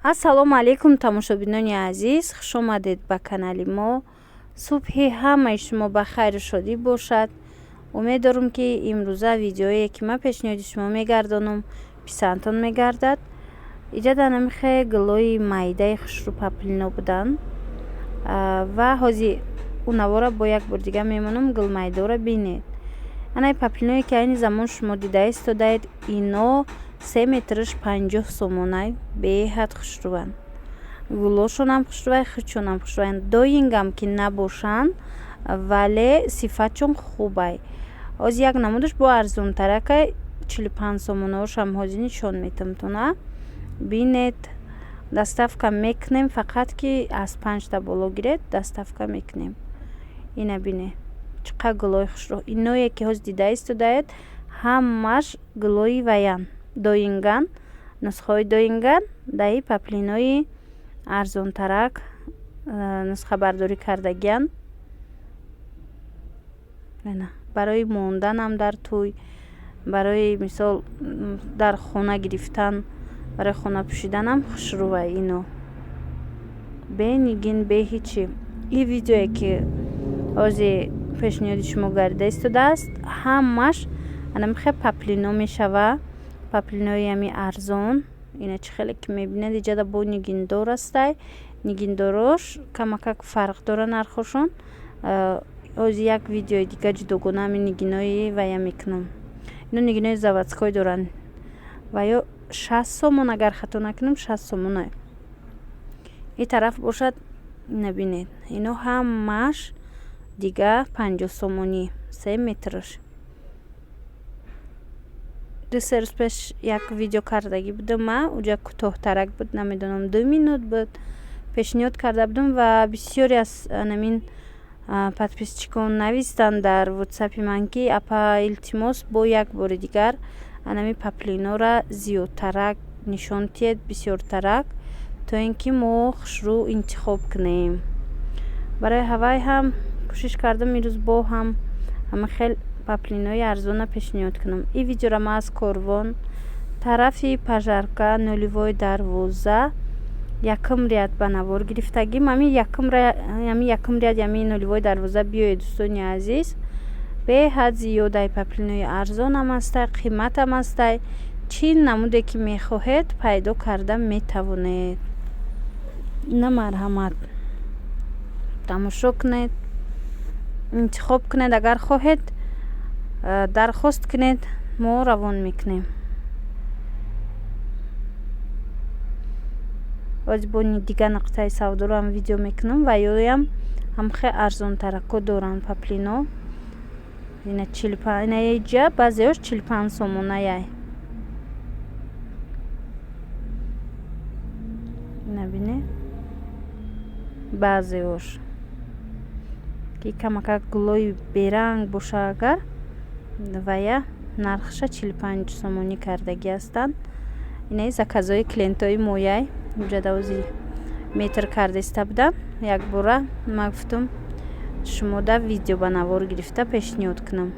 Ассалому алайкум тамошобинони азиз, хуш омадед ба канали мо. Субҳи ҳамаи шумо ба хайру шодӣ бошад. Умед дорам ки имрӯза видеое ки ман пешниҳоди шумо мегардонам писандтон мегардад. Иҷа дар намихе гулои майдаи хушрӯ паплино будан ва ҳозир унавора бо як бор дига мемонам гулмайдора бинед. Анаи паплиное ки айни замон шумо дида истодаед, ино 3 метраш 50 сомонай беҳад хушрӯанд. Гулошонам хушрӯвай, хучонам хушрӯванд. Доингам ки набошанд, вале сифатчон хубай. Ҳозир як намудаш бо арзонтаракай 45 сомонаошам ҳозир нишон метамтона. Бинед, доставка мекунем, фақат ки аз 5 та боло гиред, доставка мекунем. Ина бинед, чӣ қадр гулои хушрӯ. Иное ки ҳозир дида истодаед, ҳамаш гулои ваян. Доинган, нусхаҳои доинган, даи паплинои арзонтарак нусхабардорӣ кардагиян. Барои монданам дар тӯй, барои мисол дар хона гирифтан, барои хона пӯшиданам хушрӯвай ино. Бе нигин, бе ҳичи. Ин видеое ки ҳозир пешниҳоди шумо гарда истодааст, ҳамаш анамихе паплино мешава. Паплинои ами арзон. Ина чӣ хеле ки мебинед, иҷада бо нигиндор астай. Нигиндорош камакак фарқ дора нархошон. ҳозир як видеои дига ҷудогона ами нигинои вая мекунам. Ино нигинои заводской доранд. Ваё 60 сомон, агар хато накунам 60 сомона. ин тараф бошад, набинед. Ино ҳамаш дига 50 сомонӣ, 3 метраш. 2 рӯз пеш як видео кардагӣ будам ман, уҷа кӯтоҳтарак буд, намедонам 2 минут буд. Пешниҳод карда будам ва бисёре аз намин подписчикон навистанд дар ватсапи ман ки апа илтимос бо як бори дигар анами паплинора зиёдтарак нишон диҳед, бисёртарак, то ин ки мо хушрӯ интихоб кунем. Барои ҳавай ҳам кӯшиш кардам имрӯз бо ҳам хел паплинои арзона пешниҳод кунам. Ин видеора ман аз Корвон, тарафи Пажарка, 012 якм ряд ба навор гирифтагим. Ами якм ряд, ами 012 биёед дӯстони азиз. Беҳад зиёдаи паплинои арзонам астай, қиматам астай. Чӣ намуде ки мехоҳед пайдо карда метавонед. На марҳамат тамошо кунед, интихоб кунед, агар хоҳед дархост кунед, мо равон мекунем. ҳозир бо дига нуқтаи савдоро ҳам видео мекунам ва ёям ҳамхе арзонтарако доранд паплино. ина 45, ина иҷа баъзеош 45 сомонаяй. ина бинед, баъзеош ки камакак гулои беранг боша, агар вая нархша 45 сомонӣ кардагӣ ҳастанд. инаи заказои клиентои мояй уҷада ҳозир метр карда иста будам. Як бора ман гуфтам шумо да видео ба навор гирифта пешниҳод кунам.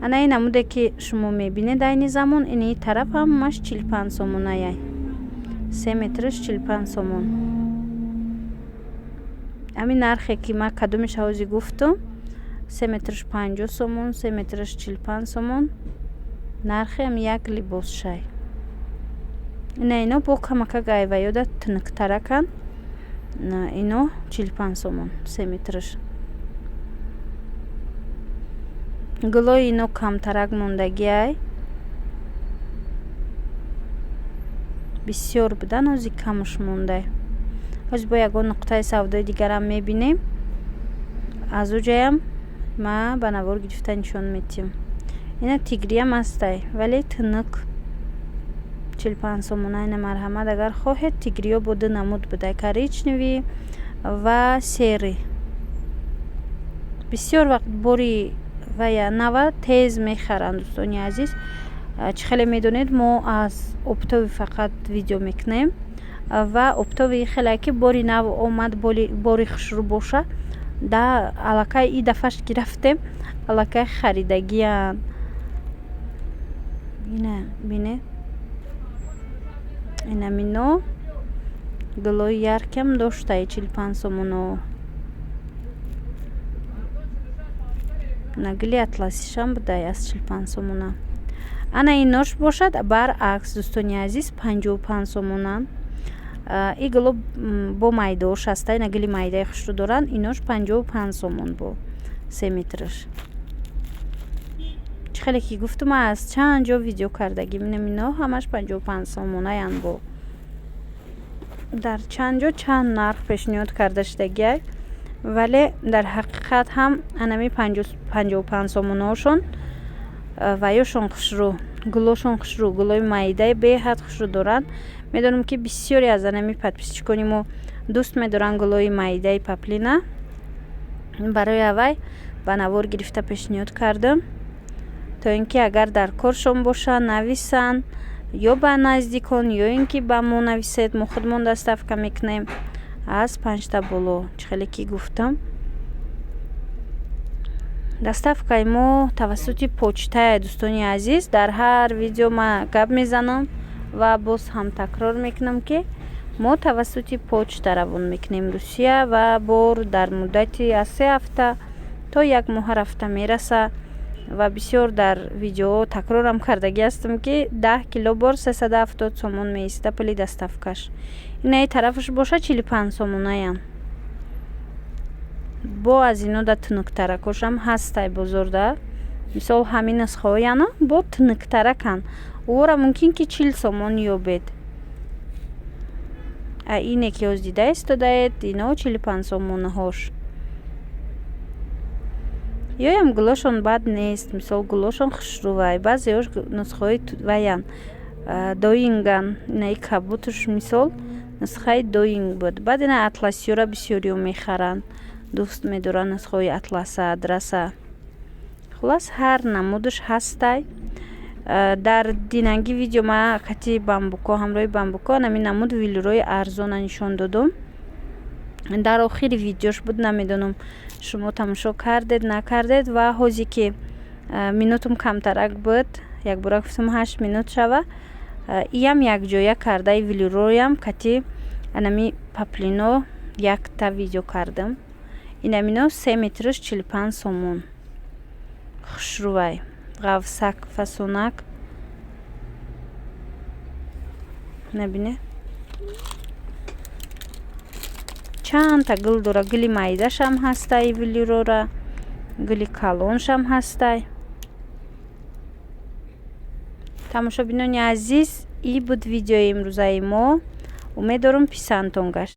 ана ин намуде ки шумо мебинед айни замон, ини тараф ҳамаш 45 сомонаяй. 3 метраш 45 сомон. ами нархе ки ман кадомеша ҳозир гуфтам 3 метраш 50 сомон, 3 метраш 45 сомон. нархи ами як либосшай. ина ино бо камака гайваёда тунуктаракан. ино 45 сомон 3 метраш. гулои ино камтарак мондагиай. бисёр будан, ҳозир камаш мондай. ҳозир бо ягон нуқтаи савдои дигарам мебинем. аз уҷаям ма ба навор гирифта нишон метиҳам. ина тигриам астай, вале тунук 45 сомона. ина марҳамат, агар хоҳед тигриё бо 2 намуд будай, коричневӣ ва сери. бисёр вақт бори вая нава тез мехаранд дӯстони азиз. чӣ хеле медонед, мо аз оптови фақат видео мекунем ва оптови хеле ки бори нав омад, бори хушрӯ боша, да аллакай и дафъаш гирафтем, аллакай харидагиян. ина бинед, ина мино гулои яркам дошта 45 сомоно. На гули атласишам будай аз 45 сомона. Ана ин нош бошад баръакс дӯстони азиз 55 сомонан. И гуло бо майдош ҳастай, на гули майдаи хушрӯ доран. Инош 55 сомон бо 3 метраш. Чӣ хеле ки гуфтум аз чанд ҷо видео кардагим, ино ҳамаш 55 сомонаян бо. Дар чанд ҷо чанд нарх пешниҳод карда шудагиай, вале дар ҳақиқат ҳам анами 55 сомонаошон ваёшон хушрӯ, гулошон хушрӯ, гулои майдаи беҳад хушрӯ доранд. Медонам ки бисёре аз анами подписчикони мо дӯст медоранд гулои майдаи паплина. Барои авай ба навор гирифта пешниҳод кардам, то ин ки агар дар коршон бошанд нависанд ё ба наздикон ё ин ки ба мо нависед, мо худмон доставка мекунем аз 5 та боло. Чӣ хеле ки гуфтам, доставкаи мо тавассути почтае. Дӯстони азиз, дар ҳар видео ман гап мезанам ва боз ҳам такрор мекунам ки мо тавассути почта равон мекунем Русия ва бор дар муддати аз 3 ҳафта то 1 моҳа рафта мераса. Ва бисёр дар видеоҳо такрорам кардаги ҳастам ки 10 килобор 370 сомон меиста пули доставкаш. Инаи тарафаш боша 45 сомонаям. Бо аз ино да тунуктаракошам ҳастай бозорда. Мисол ҳамин нусхаҳояна бо тунуктаракан. Ора мумкин ки 40 сомон ёбед. Ине ки ҳоз дида истодаед, ино 45 сомонаҳош. Ёям гулошон бад нест, мисол гулошон хушрӯвай. Баъзеҳош нусхаҳои ваян доинган. Инаи кабутуш мисол нусхаи доинг буд. Баъд ина атласиёра бисёриё мехаранд. Дӯст медоранд нусхаҳои атласа, адраса. Хулас ҳар намудаш ҳастай. Дар динанги видео ма кати бамбуко, ҳамроҳи бамбуко нами намуд велюрои арзона нишон додум. Дар охири видеош буд, намедонам шумо тамошо кардед накардед. Ва ҳозе ки минутум камтарак буд, якбора гуфтум 8 минут шава, иям якҷоя кардаи велюроям кати анами паплино якта видео кардам. Инамино 3 метраш 45 сомон. Хушрӯвай ғафсак фасонак. Набине чанд та гул дора. Гули майдашам ҳастай велюрора, гули калоншам ҳастай. тамошобинони азиз, ин буд видеои имрӯзаи мо. Умеддорам писандтон гашт.